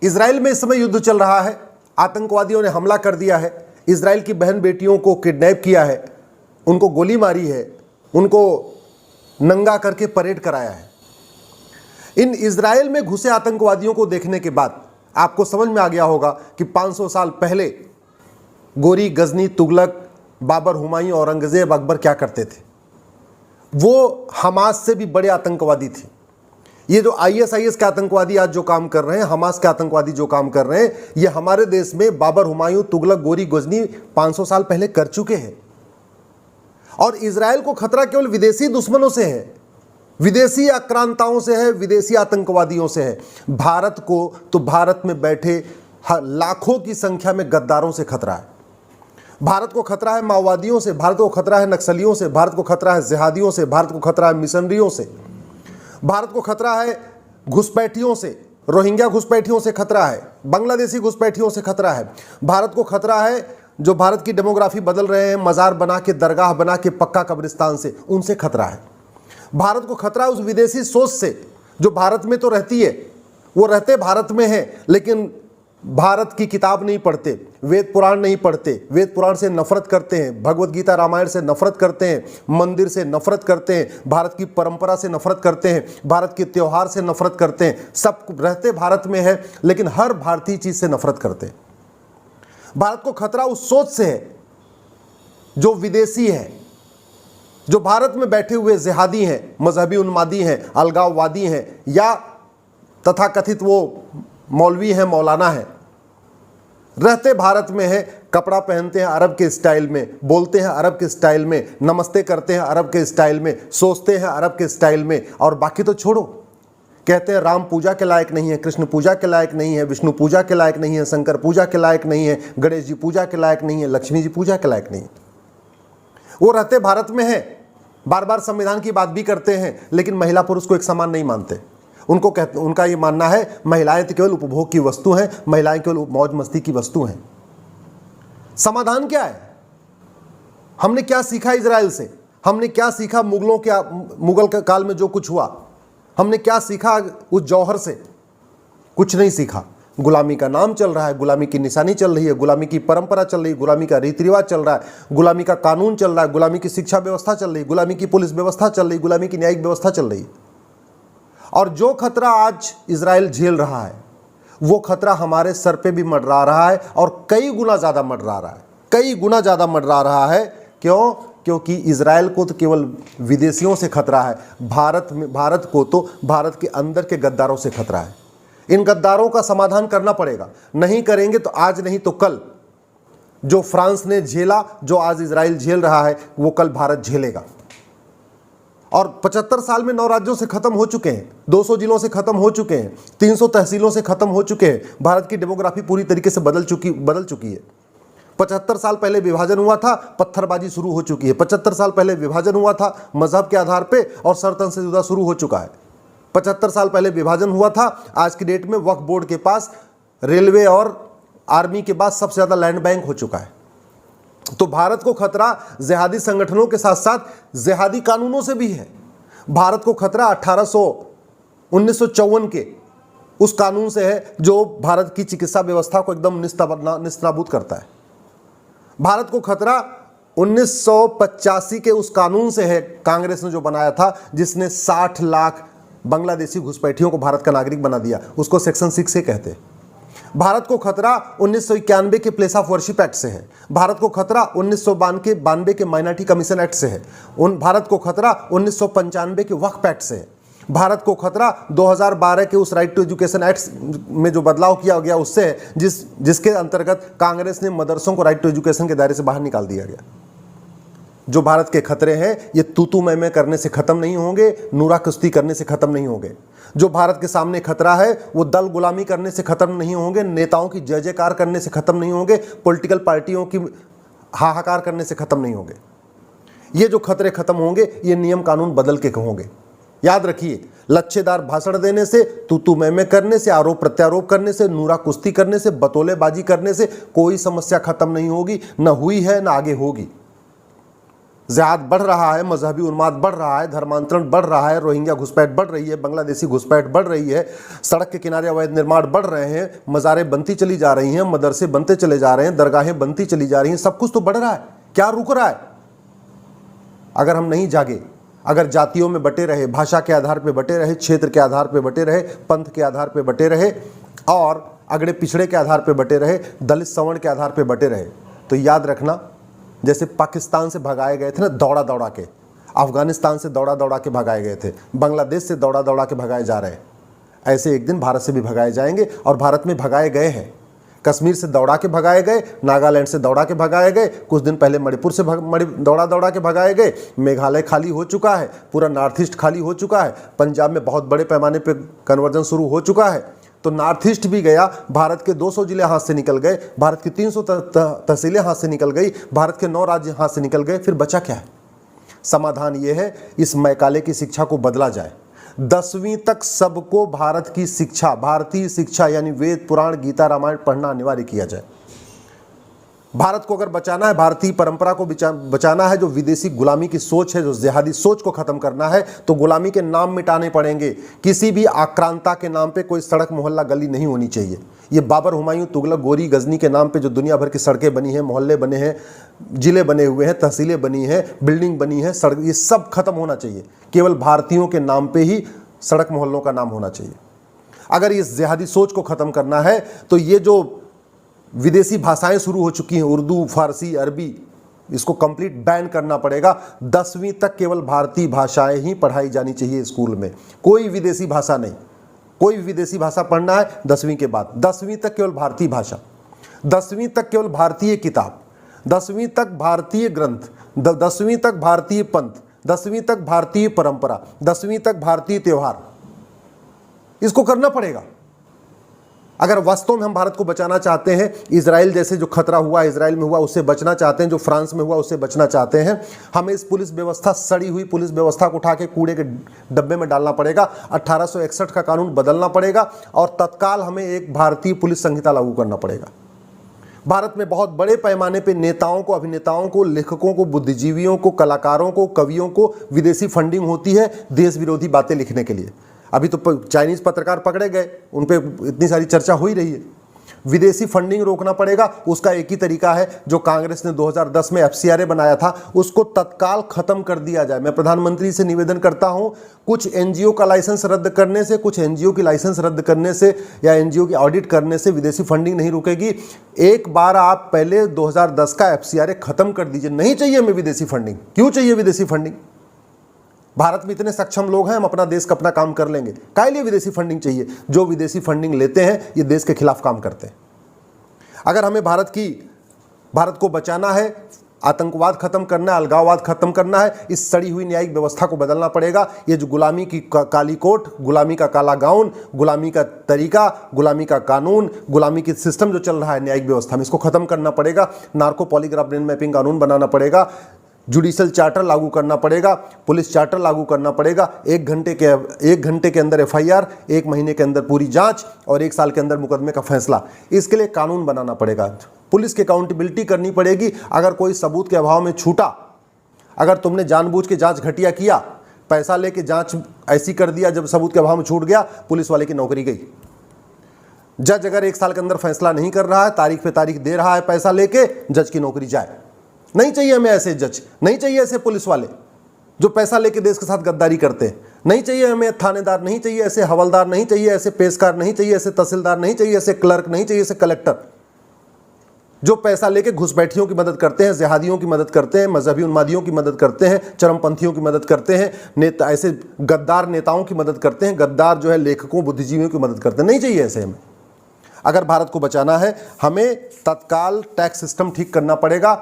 Israel में इस समय युद्ध चल रहा है, आतंकवादियों ने हमला कर दिया है, इजराइल की बहन बेटियों को किडनैप किया है, उनको गोली मारी है, उनको नंगा करके परेड कराया है। इन इजराइल में घुसे आतंकवादियों को देखने के बाद आपको समझ में आ गया होगा कि 500 साल पहले गोरी, गजनी, तुगलक, बाबर, हुमायूं, औरंगजेब, अकबर क्या करते थे। वो हमास से भी बड़े आतंकवादी थे। ये जो ISIS के आतंकवादी आज जो काम कर रहे हैं, हमास के आतंकवादी जो काम कर रहे हैं, ये हमारे देश में बाबर, हुमायूं, तुगलक, गोरी, गजनी 500 साल पहले कर चुके हैं। और इजराइल को खतरा केवल विदेशी दुश्मनों से है, विदेशी आक्रांताओं से है, विदेशी आतंकवादियों से है। भारत को तो भारत में बैठे लाखों की संख्या में गद्दारों से खतरा है। भारत को खतरा है माओवादियों से, भारत को खतरा है नक्सलियों से, भारत को खतरा है जिहादियों से, भारत को खतरा है मिशनरियों से, भारत को खतरा है घुसपैठियों से, रोहिंग्या घुसपैठियों से खतरा है, बांग्लादेशी घुसपैठियों से खतरा है। भारत को खतरा है जो भारत की डेमोग्राफी बदल रहे हैं, मजार बना के, दरगाह बना के, पक्का कब्रिस्तान से, उनसे खतरा है। भारत को खतरा है उस विदेशी सोच से जो भारत में तो रहती है, वो रहते भारत में है लेकिन भारत की किताब नहीं पढ़ते, वेद पुराण नहीं पढ़ते, वेद पुराण से नफरत करते हैं, भगवत गीता रामायण से नफरत करते हैं, मंदिर से नफरत करते हैं, भारत की परंपरा से नफरत करते हैं, भारत के त्यौहार से नफरत करते हैं। सब रहते भारत में है लेकिन हर भारतीय चीज से नफरत करते हैं। भारत को खतरा उस सोच से है जो विदेशी है, जो भारत में बैठे हुए जिहादी हैं, मजहबी उन्मादी हैं, अलगाववादी हैं, या तथाकथित वो मौलवी हैं, मौलाना हैं, रहते भारत में है, कपड़ा पहनते हैं अरब के स्टाइल में, बोलते हैं अरब के स्टाइल में, नमस्ते करते हैं अरब के स्टाइल में, सोचते हैं अरब के स्टाइल में, और बाकी तो छोड़ो। कहते हैं राम पूजा के लायक नहीं है, कृष्ण पूजा के लायक नहीं है, विष्णु पूजा के लायक नहीं है, शंकर पूजा के लायक नहीं है, गणेश जी पूजा के लायक नहीं है, लक्ष्मी जी पूजा के लायक नहीं है। वो रहते भारत में है, बार बार संविधान की बात भी करते हैं लेकिन महिला पुरुष को एक समान नहीं मानते। उनका ये मानना है महिलाएं तो केवल उपभोग की वस्तु हैं, महिलाएं केवल मौज मस्ती की वस्तु हैं। समाधान क्या है? हमने क्या सीखा इजराइल से? हमने क्या सीखा मुगल के काल में जो कुछ हुआ? हमने क्या सीखा उस जौहर से? कुछ नहीं सीखा। गुलामी का नाम चल रहा है, गुलामी की निशानी चल रही है, गुलामी की परंपरा चल रही है, गुलामी का रीति रिवाज चल रहा है, गुलामी का कानून चल रहा है, गुलामी की शिक्षा व्यवस्था चल रही है, गुलामी की पुलिस व्यवस्था चल रही है, गुलामी की न्यायिक व्यवस्था चल रही है। और जो खतरा आज इजराइल झेल रहा है वो खतरा हमारे सर पे भी मंडरा रहा है, और कई गुना ज़्यादा मंडरा रहा है, कई गुना ज़्यादा मंडरा रहा है। क्यों? क्योंकि इजराइल को तो केवल विदेशियों से खतरा है, भारत को तो भारत के अंदर के गद्दारों से खतरा है। इन गद्दारों का समाधान करना पड़ेगा। नहीं करेंगे तो आज नहीं तो कल जो फ्रांस ने झेला, जो आज इजराइल झेल रहा है, वो कल भारत झेलेगा। और 75 साल में 9 राज्यों से खत्म हो चुके हैं, 200 जिलों से खत्म हो चुके हैं, 300 तहसीलों से खत्म हो चुके हैं। भारत की डेमोग्राफी पूरी तरीके से बदल चुकी है। 75 साल पहले विभाजन हुआ था, पत्थरबाजी शुरू हो चुकी है। 75 साल पहले विभाजन हुआ था मजहब के आधार पे, और सरतन से जुदा शुरू हो चुका है। 75 साल पहले विभाजन हुआ था, आज की डेट में वक्फ बोर्ड के पास रेलवे और आर्मी के बाद सबसे ज्यादा लैंड बैंक हो चुका है। तो भारत को खतरा जिहादी संगठनों के साथ साथ जिहादी कानूनों से भी है। भारत को खतरा 1954 के उस कानून से है जो भारत की चिकित्सा व्यवस्था को एकदम निस्ताबूद करता है। भारत को खतरा 1985 के उस कानून से है, कांग्रेस ने जो बनाया था, जिसने 60 लाख बांग्लादेशी घुसपैठियों को भारत का नागरिक बना दिया, उसको सेक्शन 6 से कहते हैं। भारत को खतरा 1991 के प्लेस ऑफ वर्शिप एक्ट से है। भारत को खतरा 1992 के माइनॉरिटी कमीशन एक्ट से है। भारत को खतरा 1995 के वक्फ एक्ट से है। भारत को खतरा 2012 के उस राइट टू एजुकेशन एक्ट में जो बदलाव किया गया उससे है, जिसके अंतर्गत कांग्रेस ने मदरसों को राइट टू एजुकेशन के दायरे से बाहर निकाल दिया गया। जो भारत के खतरे हैं ये तू मैं करने से खत्म नहीं होंगे, नूरा कुश्ती करने से खत्म नहीं होंगे। जो भारत के सामने खतरा है वो दल गुलामी करने से खत्म नहीं होंगे, नेताओं की जय जयकार करने से खत्म नहीं होंगे, पॉलिटिकल पार्टियों की हाहाकार करने से खत्म नहीं होंगे। ये जो खतरे खत्म होंगे ये नियम कानून बदल के होंगे। याद रखिए, लच्छेदार भाषण देने से, तू मैं करने से, आरोप प्रत्यारोप करने से, नूरा कुश्ती करने से, बतौलेबाजी करने से कोई समस्या खत्म नहीं होगी, न हुई है न आगे होगी। जिहाद बढ़ रहा है, मजहबी उन्माद बढ़ रहा है, धर्मांतरण बढ़ रहा है, रोहिंग्या घुसपैठ बढ़ रही है, बांग्लादेशी घुसपैठ बढ़ रही है, सड़क के किनारे अवैध निर्माण बढ़ रहे हैं, मज़ारें बनती चली जा रही हैं, मदरसे बनते चले जा रहे हैं, दरगाहें बनती चली जा रही हैं, सब कुछ तो बढ़ रहा है। क्या रुक रहा है? अगर हम नहीं जागे, अगर जातियों में बटे रहे, भाषा के आधार पर बटे रहे, क्षेत्र के आधार पर बटे रहे, पंथ के आधार पर बटे रहे और अगड़े पिछड़े के आधार पर बटे रहे, दलित सवर्ण के आधार पर बटे रहे, तो याद रखना, जैसे पाकिस्तान से भगाए गए थे ना दौड़ा दौड़ा के, अफगानिस्तान से दौड़ा दौड़ा के भगाए गए थे, बांग्लादेश से दौड़ा दौड़ा के भगाए जा रहे हैं, ऐसे एक दिन भारत से भी भगाए जाएंगे। और भारत में भगाए गए हैं। कश्मीर से दौड़ा के भगाए गए, नागालैंड से दौड़ा के भगाए गए, कुछ दिन पहले मणिपुर से दौड़ा दौड़ा के भगाए गए, मेघालय खाली हो चुका है, पूरा नॉर्थ ईस्ट खाली हो चुका है, पंजाब में बहुत बड़े पैमाने पर कन्वर्जन शुरू हो चुका है, तो नॉर्थ ईस्ट भी गया, भारत के 200 जिले हाथ से निकल गए, भारत की 300 तहसीलें हाथ से निकल गई, भारत के 9 राज्य हाथ से निकल गए, फिर बचा क्या है? समाधान ये है, इस मैकाले की शिक्षा को बदला जाए। 10वीं तक सबको भारत की शिक्षा, भारतीय शिक्षा यानी वेद, पुराण, गीता, रामायण पढ़ना अनिवार्य किया जाए। भारत को अगर बचाना है, भारतीय परंपरा को बचाना है, जो विदेशी गुलामी की सोच है, जो जिहादी सोच को खत्म करना है, तो गुलामी के नाम मिटाने पड़ेंगे। किसी भी आक्रांता के नाम पे कोई सड़क, मोहल्ला, गली नहीं होनी चाहिए। ये बाबर, हुमायूं, तुगलक, गोरी, गजनी के नाम पे जो दुनिया भर की सड़कें बनी हैं, मोहल्ले बने हैं, जिले बने हुए हैं, तहसीलें बनी हैं, बिल्डिंग बनी है, सड़क, ये सब खत्म होना चाहिए। केवल भारतीयों के नाम पे ही सड़क मोहल्लों का नाम होना चाहिए। अगर इस जिहादी सोच को खत्म करना है तो ये जो विदेशी भाषाएं शुरू हो चुकी हैं, उर्दू, फारसी, अरबी, इसको कंप्लीट बैन करना पड़ेगा। 10वीं तक केवल भारतीय भाषाएं ही पढ़ाई जानी चाहिए स्कूल में, कोई विदेशी भाषा नहीं। कोई विदेशी भाषा पढ़ना है 10वीं के बाद, 10वीं तक केवल भारतीय भाषा, 10वीं तक केवल भारतीय किताब, 10वीं तक भारतीय ग्रंथ, 10वीं तक भारतीय पंथ, 10वीं तक भारतीय परंपरा, 10वीं तक भारतीय त्योहार। इसको करना पड़ेगा अगर वास्तव में हम भारत को बचाना चाहते हैं। इजराइल जैसे जो खतरा हुआ, इजराइल में हुआ, उससे बचना चाहते हैं, जो फ्रांस में हुआ उससे बचना चाहते हैं। हमें इस पुलिस व्यवस्था, सड़ी हुई पुलिस व्यवस्था को उठा के कूड़े के डब्बे में डालना पड़ेगा। 1861 का कानून बदलना पड़ेगा और तत्काल हमें एक भारतीय पुलिस संहिता लागू करना पड़ेगा। भारत में बहुत बड़े पैमाने पर नेताओं को, अभिनेताओं को, लेखकों को, बुद्धिजीवियों को, कलाकारों को, कवियों को विदेशी फंडिंग होती है देश विरोधी बातें लिखने के लिए। अभी तो चाइनीज पत्रकार पकड़े गए, उन पे इतनी सारी चर्चा हो ही रही है। विदेशी फंडिंग रोकना पड़ेगा। उसका एक ही तरीका है, जो कांग्रेस ने 2010 में FCRA बनाया था, उसको तत्काल खत्म कर दिया जाए। मैं प्रधानमंत्री से निवेदन करता हूं, कुछ NGO का लाइसेंस रद्द करने से, कुछ NGO की लाइसेंस रद्द करने से या NGO की ऑडिट करने से विदेशी फंडिंग नहीं रुकेगी। एक बार आप पहले 2010 का FCRA खत्म कर दीजिए। नहीं चाहिए हमें विदेशी फंडिंग। क्यों चाहिए विदेशी फंडिंग? भारत में इतने सक्षम लोग हैं, हम अपना देश का अपना काम कर लेंगे। काहे लिए विदेशी फंडिंग चाहिए? जो विदेशी फंडिंग लेते हैं ये देश के खिलाफ काम करते हैं। अगर हमें भारत को बचाना है, आतंकवाद खत्म करना है, अलगाववाद खत्म करना है, इस सड़ी हुई न्यायिक व्यवस्था को बदलना पड़ेगा। ये जो गुलामी की काली कोट, गुलामी का काला गाउन, गुलामी का तरीका, गुलामी का कानून, गुलामी की सिस्टम जो चल रहा है न्यायिक व्यवस्था में, इसको खत्म करना पड़ेगा। नार्को पॉलीग्राफ ब्रेन मैपिंग कानून बनाना पड़ेगा, जुडिशल चार्टर लागू करना पड़ेगा, पुलिस चार्टर लागू करना पड़ेगा। 1 घंटे के अंदर FIR, 1 महीने के अंदर पूरी जांच और 1 साल के अंदर मुकदमे का फैसला। इसके लिए कानून बनाना पड़ेगा। पुलिस की अकाउंटेबिलिटी करनी पड़ेगी। अगर कोई सबूत के अभाव में छूटा, अगर तुमने जानबूझ के जांच घटिया किया, पैसा लेके जांच ऐसी कर दिया, जब सबूत के अभाव में छूट गया, पुलिस वाले की नौकरी गई। जज अगर 1 साल के अंदर फैसला नहीं कर रहा है, तारीख पे तारीख दे रहा है पैसा लेके, जज की नौकरी जाए। नहीं चाहिए हमें ऐसे जज, नहीं चाहिए ऐसे पुलिस वाले जो पैसा लेके देश के साथ गद्दारी करते हैं। नहीं चाहिए हमें थानेदार, नहीं चाहिए ऐसे हवलदार, नहीं चाहिए ऐसे पेशकार, नहीं चाहिए ऐसे तहसीलदार, नहीं चाहिए ऐसे क्लर्क, नहीं चाहिए ऐसे कलेक्टर जो पैसा लेके घुसपैठियों की मदद करते हैं, जिहादियों की मदद करते हैं, मजहबी उन्मादियों की मदद करते हैं, चरमपंथियों की मदद करते हैं, नेता ऐसे गद्दार नेताओं की मदद करते हैं, गद्दार जो है लेखकों, बुद्धिजीवियों की मदद करते हैं। नहीं चाहिए ऐसे हमें। अगर भारत को बचाना है, हमें तत्काल टैक्स सिस्टम ठीक करना पड़ेगा।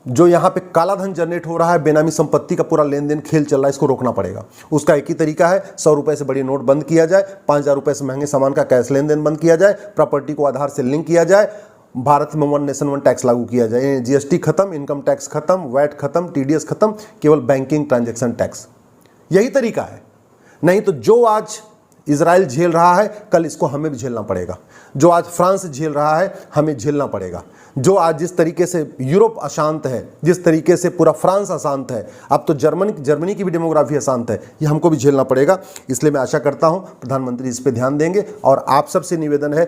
जो यहाँ पे काला धन जनरेट हो रहा है, बेनामी संपत्ति का पूरा लेन देन खेल चल रहा है, इसको रोकना पड़ेगा। उसका एक ही तरीका है, 100 रुपए से बड़ी नोट बंद किया जाए, 5000 रुपए से महंगे सामान का कैश लेन देन बंद किया जाए, प्रॉपर्टी को आधार से लिंक किया जाए, भारत में 1 नेशन 1 टैक्स लागू किया जाए। GST खत्म, इनकम टैक्स खत्म, वैट खत्म, TDS खत्म, केवल बैंकिंग ट्रांजेक्शन टैक्स। यही तरीका है। नहीं तो जो आज इजराइल झेल रहा है, कल इसको हमें भी झेलना पड़ेगा। जो आज फ्रांस झेल रहा है, हमें झेलना पड़ेगा। जो आज जिस तरीके से यूरोप अशांत है, जिस तरीके से पूरा फ्रांस अशांत है, अब तो जर्मनी की भी डेमोग्राफी अशांत है, ये हमको भी झेलना पड़ेगा। इसलिए मैं आशा करता हूँ प्रधानमंत्री इस पे ध्यान देंगे। और आप सबसे निवेदन है